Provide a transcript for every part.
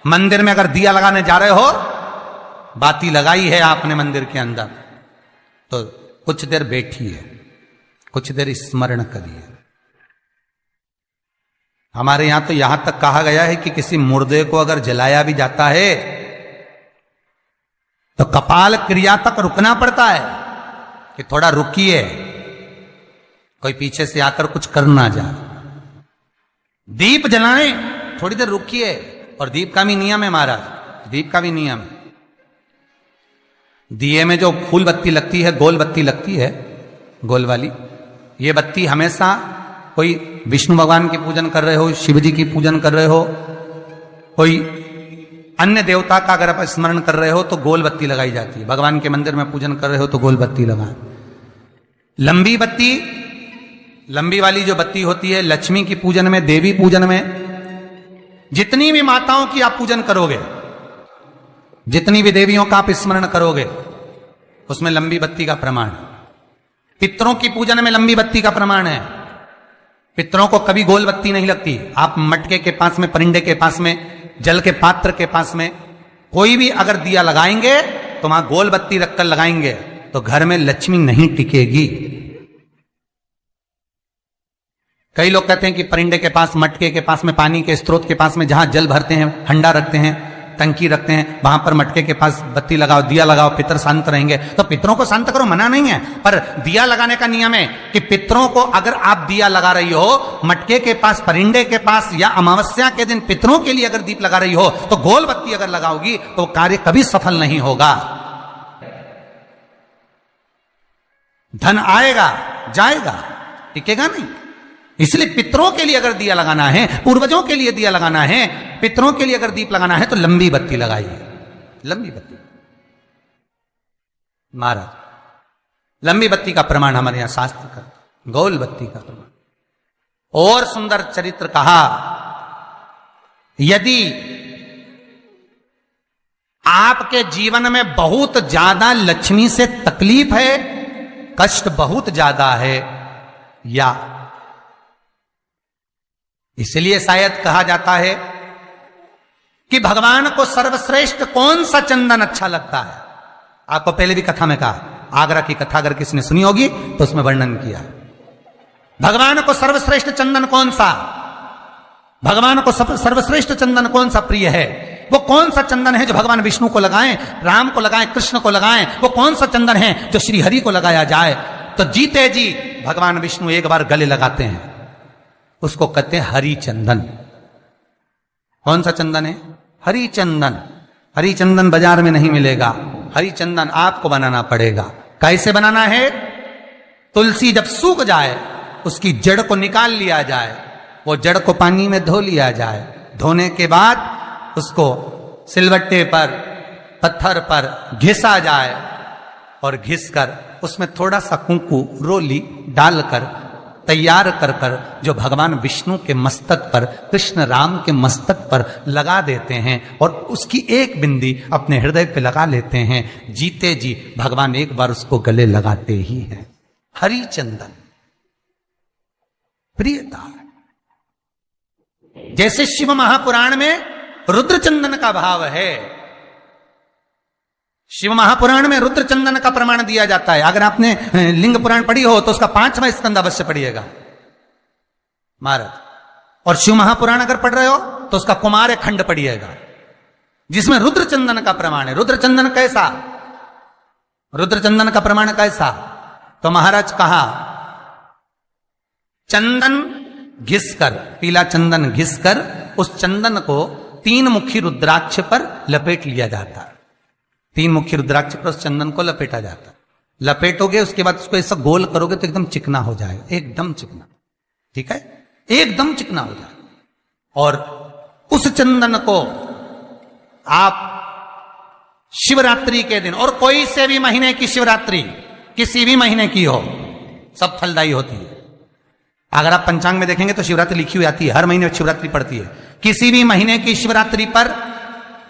मंदिर में अगर दिया लगाने जा रहे हो, बाती लगाई है आपने मंदिर के अंदर, तो कुछ देर बैठिए, कुछ देर स्मरण करिए। हमारे यहां तो यहां तक कहा गया है कि किसी मुर्दे को अगर जलाया भी जाता है तो कपाल क्रिया तक रुकना पड़ता है कि थोड़ा रुकिए, कोई पीछे से आकर कुछ कर ना जाए। दीप जलाएं, थोड़ी देर रुकिए। और दीप का भी नियम है महाराज, दीप का भी नियम है। दिए में जो फूल बत्ती लगती है, गोल बत्ती लगती है, गोल वाली, ये बत्ती हमेशा कोई विष्णु भगवान की पूजन कर रहे हो, शिव जी की पूजन कर रहे हो, कोई अन्य देवता का अगर आप स्मरण कर रहे हो तो गोल बत्ती लगाई जाती है। भगवान के मंदिर में पूजन कर रहे हो तो गोल बत्ती लगाएं। लंबी बत्ती, लंबी वाली जो बत्ती होती है, लक्ष्मी की पूजन में, देवी पूजन में, जितनी भी माताओं की आप पूजन करोगे, जितनी भी देवियों का आप स्मरण करोगे, उसमें लंबी बत्ती का प्रमाण है। पितरों की पूजन में लंबी बत्ती का प्रमाण है। पितरों को कभी गोल बत्ती नहीं लगती। आप मटके के पास में, परिंदे के पास में, जल के पात्र के पास में कोई भी अगर दिया लगाएंगे तो वहां गोल बत्ती रखकर लगाएंगे तो घर में लक्ष्मी नहीं टिकेगी। कई लोग कहते हैं कि परिंदे के पास, मटके के पास में, पानी के स्रोत के पास में जहां जल भरते हैं, हंडा रखते हैं, टंकी रखते हैं, वहां पर मटके के पास बत्ती लगाओ, दिया लगाओ, पितर शांत रहेंगे। तो पितरों को शांत करो, मना नहीं है, पर दिया लगाने का नियम है कि पितरों को अगर आप दिया लगा रही हो मटके के पास, परिंदे के पास, या अमावस्या के दिन पितरों के लिए अगर दीप लगा रही हो तो गोल बत्ती अगर लगाओगी तो कार्य कभी सफल नहीं होगा। धन आएगा जाएगा, टिकेगा नहीं। इसलिए पितरों के लिए अगर दिया लगाना है, पूर्वजों के लिए दिया लगाना है, पितरों के लिए अगर दीप लगाना है तो लंबी बत्ती लगाइए, लंबी बत्ती। महाराज, लंबी बत्ती का प्रमाण हमारे यहां शास्त्र का, गोल बत्ती का प्रमाण। और सुंदर चरित्र कहा, यदि आपके जीवन में बहुत ज्यादा लक्ष्मी से तकलीफ है, कष्ट बहुत ज्यादा है, या इसलिए शायद कहा जाता है कि भगवान को सर्वश्रेष्ठ कौन सा चंदन अच्छा लगता है। आपको पहले भी कथा में कहा, आगरा की कथा अगर किसी ने सुनी होगी तो उसमें वर्णन किया। भगवान को सर्वश्रेष्ठ चंदन कौन सा, भगवान को सर्वश्रेष्ठ चंदन कौन सा प्रिय है, वो कौन सा चंदन है जो भगवान विष्णु को लगाएं, राम को लगाएं, कृष्ण को लगाएं, वो कौन सा चंदन है जो श्री हरि को लगाया जाए। तो जीते जी भगवान विष्णु एक बार गले लगाते हैं, उसको कहते हैं हरि चंदन। कौन सा चंदन है? हरि चंदन। हरि चंदन बाजार में नहीं मिलेगा, हरि चंदन आपको बनाना पड़ेगा। कैसे बनाना है? तुलसी जब सूख जाए उसकी जड़ को निकाल लिया जाए, वो जड़ को पानी में धो लिया जाए, धोने के बाद उसको सिलबट्टे पर, पत्थर पर घिसा जाए और घिसकर उसमें थोड़ा सा कुंकू, रोली डालकर तैयार कर कर जो भगवान विष्णु के मस्तक पर, कृष्ण राम के मस्तक पर लगा देते हैं और उसकी एक बिंदी अपने हृदय पे लगा लेते हैं। जीते जी भगवान एक बार उसको गले लगाते ही हैं। हरि चंदन प्रियता। जैसे शिव महापुराण में रुद्र चंदन का भाव है, शिव महापुराण में रुद्र चंदन का प्रमाण दिया जाता है। अगर आपने लिंग पुराण पढ़ी हो तो उसका 5वां स्कंद अवश्य पढ़िएगा महाराज। और शिव महापुराण अगर पढ़ रहे हो तो उसका कुमार खंड पढ़िएगा, जिसमें रुद्र चंदन का प्रमाण है। रुद्र चंदन कैसा, रुद्र चंदन का प्रमाण कैसा? तो महाराज कहा, चंदन घिसकर, पीला चंदन घिसकर उस चंदन को 3 मुखी रुद्राक्ष पर लपेट लिया जाता है। 3 मुखी रुद्राक्ष पर उस चंदन को लपेटा जाता। लपेटोगे उसके बाद उसको ऐसा गोल करोगे तो एकदम चिकना हो जाएगा, एकदम चिकना, ठीक है, एकदम चिकना हो जाएगा। और उस चंदन को आप शिवरात्रि के दिन, और कोई से भी महीने की शिवरात्रि, किसी भी महीने की हो, सब फलदायी होती है। अगर आप पंचांग में देखेंगे तो शिवरात्रि लिखी हुई आती है, हर महीने शिवरात्रि पड़ती है। किसी भी महीने की शिवरात्रि पर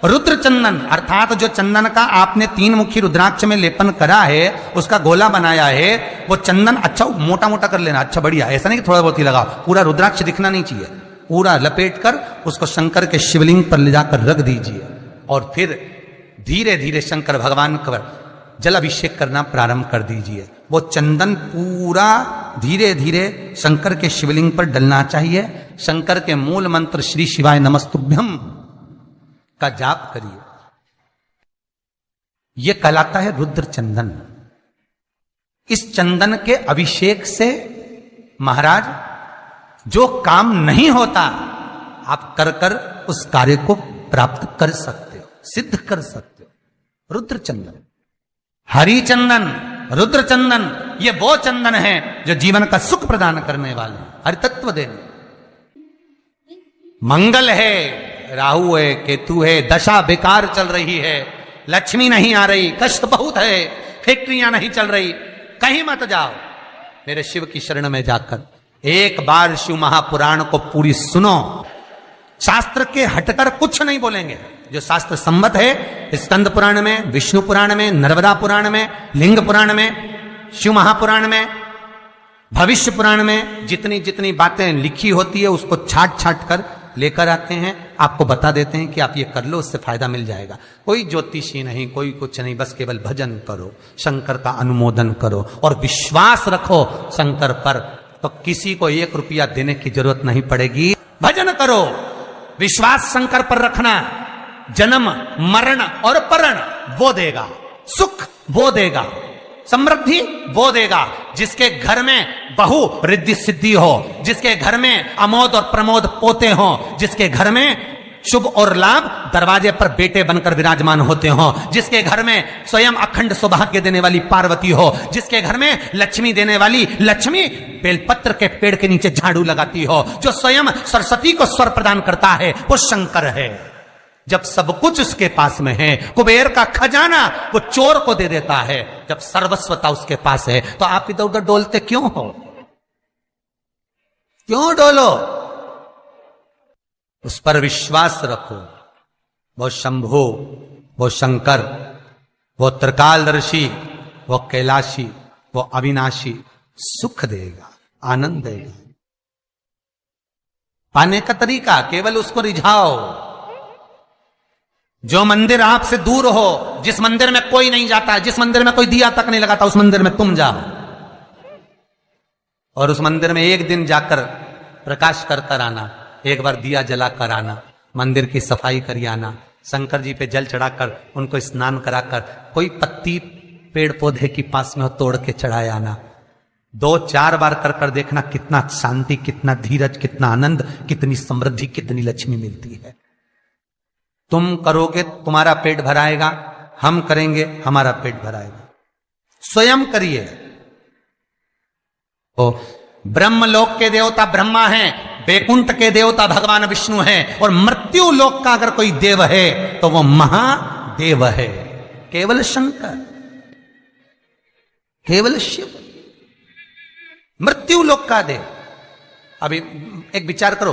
रुद्र चंदन, अर्थात जो चंदन का आपने 3 मुखी रुद्राक्ष में लेपन करा है, उसका गोला बनाया है, वो चंदन अच्छा मोटा मोटा कर लेना, अच्छा बढ़िया, ऐसा नहीं कि थोड़ा बहुत ही लगाओ, पूरा रुद्राक्ष दिखना नहीं चाहिए, पूरा लपेटकर उसको शंकर के शिवलिंग पर ले जाकर रख दीजिए और फिर धीरे धीरे शंकर भगवान का जल अभिषेक करना प्रारंभ कर दीजिए। वो चंदन पूरा धीरे धीरे शंकर के शिवलिंग पर डलना चाहिए। शंकर के मूल मंत्र श्री शिवाय नमस्तुभ्यम का जाप करिए। यह कहलाता है रुद्र चंदन। इस चंदन के अभिषेक से महाराज जो काम नहीं होता आप कर कर उस कार्य को प्राप्त कर सकते हो, सिद्ध कर सकते हो। रुद्र चंदन, हरि चंदन, रुद्र चंदन, ये वो चंदन है जो जीवन का सुख प्रदान करने वाले, हरि तत्व देने। मंगल है, राहु है, केतु है, दशा बेकार चल रही है, लक्ष्मी नहीं आ रही, कष्ट बहुत है, फैक्ट्रियां नहीं चल रही, कहीं मत जाओ, मेरे शिव की शरण में जाकर एक बार शिव महापुराण को पूरी सुनो। शास्त्र के हटकर कुछ नहीं बोलेंगे, जो शास्त्र सम्मत है स्कंद पुराण में, विष्णु पुराण में, नर्मदा पुराण में, लिंग पुराण में, शिव महापुराण में, भविष्य पुराण में जितनी जितनी बातें लिखी होती है उसको छाट छाट कर लेकर आते हैं, आपको बता देते हैं कि आप ये कर लो, उससे फायदा मिल जाएगा। कोई ज्योतिषी नहीं, कोई कुछ नहीं, बस केवल भजन करो, शंकर का अनुमोदन करो और विश्वास रखो शंकर पर, तो किसी को 1 रुपया देने की जरूरत नहीं पड़ेगी। भजन करो, विश्वास शंकर पर रखना, जन्म मरण और परण वो देगा, सुख वो देगा, समृद्धि वो देगा। जिसके घर में बहु रिद्धि सिद्धि हो, जिसके घर में अमोद और प्रमोद पोते हो, जिसके घर में शुभ और लाभ दरवाजे पर बेटे बनकर विराजमान होते हो, जिसके घर में स्वयं अखंड सौभाग्य देने वाली पार्वती हो, जिसके घर में लक्ष्मी देने वाली लक्ष्मी बेलपत्र के पेड़ के नीचे झाड़ू लगाती हो, जो स्वयं सरस्वती को स्वर प्रदान करता है वो शंकर है। जब सब कुछ उसके पास में है, कुबेर का खजाना वो चोर को दे देता है, जब सर्वस्वता उसके पास है, तो आप इधर उधर डोलते क्यों हो? क्यों डोलो? उस पर विश्वास रखो। वो शंभु, वो शंकर, वो त्रिकालदर्शी, वो कैलाशी, वो अविनाशी सुख देगा, आनंद देगा। पाने का तरीका केवल उसको रिझाओ। जो मंदिर आपसे दूर हो, जिस मंदिर में कोई नहीं जाता, जिस मंदिर में कोई दिया तक नहीं लगाता, उस मंदिर में तुम जाओ और उस मंदिर में एक दिन जाकर प्रकाश कर कर आना, एक बार दिया जला कर आना, मंदिर की सफाई कर आना, शंकर जी पे जल चढ़ाकर उनको स्नान कराकर, कोई पत्ती पेड़ पौधे की पास में हो तोड़ के चढ़ाए आना। 2-4 बार कर कर देखना कितना शांति, कितना धीरज, कितना आनंद, कितनी समृद्धि, कितनी लक्ष्मी मिलती है। तुम करोगे तुम्हारा पेट भराएगा, हम करेंगे हमारा पेट भराएगा। स्वयं करिए। ओ ब्रह्मलोक के देवता ब्रह्मा हैं, बैकुंठ के देवता भगवान विष्णु हैं, और मृत्यु लोक का अगर कोई देव है तो वो महादेव है, केवल शंकर, केवल शिव, मृत्यु लोक का देव। अभी एक विचार करो,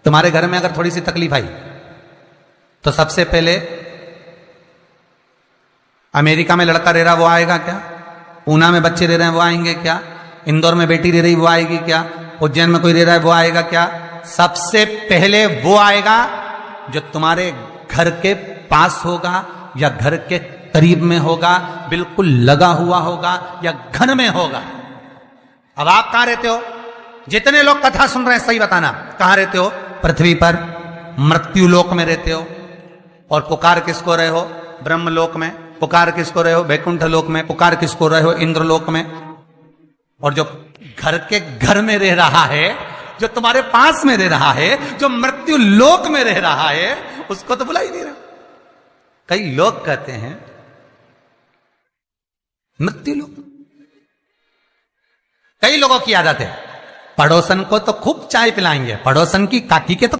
तुम्हारे घर में अगर थोड़ी सी तकलीफ आई तो सबसे पहले अमेरिका में लड़का रह रहा वो आएगा क्या? पूना में बच्चे रह रहे हैं वो आएंगे क्या? इंदौर में बेटी रह रही वो आएगी क्या? उज्जैन में कोई रह रहा है वो आएगा क्या? सबसे पहले वो आएगा जो तुम्हारे घर के पास होगा या घर के करीब में होगा, बिल्कुल लगा हुआ होगा या घर में होगा। अब आप कहां रहते हो? जितने लोग कथा सुन रहे हैं सही बताना, कहां रहते हो? पृथ्वी पर मृत्यु लोक में रहते हो। और पुकार किसको रहे हो? ब्रह्मलोक में। पुकार किसको रहे हो? वैकुंठ लोक में। पुकार किसको रहे हो? इंद्रलोक में। और जो घर के घर में रह रहा है, जो तुम्हारे पास में रह रहा है, जो मृत्यु लोक में रह रहा है, उसको तो बुला ही नहीं रहा। कई लोग कहते हैं मृत्यु लोक, कई लोगों की आदत है पड़ोसन को तो खूब चाय पिलाएंगे, पड़ोसन की काकी के तो